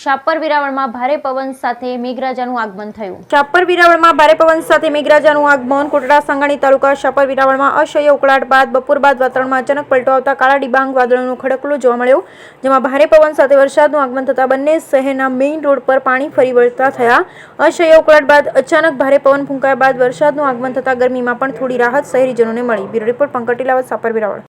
શાપર વેરાવળમાં ભારે પવન સાથે મેઘરાજાનું આગમન થયું. શાપર વેરાવળમાં ભારે પવન સાથે મેઘરાજાનું આગમન. કોટડા સાંગાણી તાલુકા શાપર વેરાવળમાં અસહ્ય ઉકળાટ બાદ બપોર બાદ વાતાવરણમાં અચાનક પલટો આવતા કાળા ડિબાંગ વાદળોનો ખડકલો જોવા મળ્યો, જેમાં ભારે પવન સાથે વરસાદનું આગમન થતાં બંને શહેરના મેઇન રોડ પર પાણી ફરી વળતા થયા. અસહ્ય ઉકળાટ બાદ અચાનક ભારે પવન ફૂંકાયા બાદ વરસાદનું આગમન થતાં ગરમીમાં પણ થોડી રાહત શહેરીજનોને મળી. Bureau report Pankaj Tilavat, Shapar Veraval.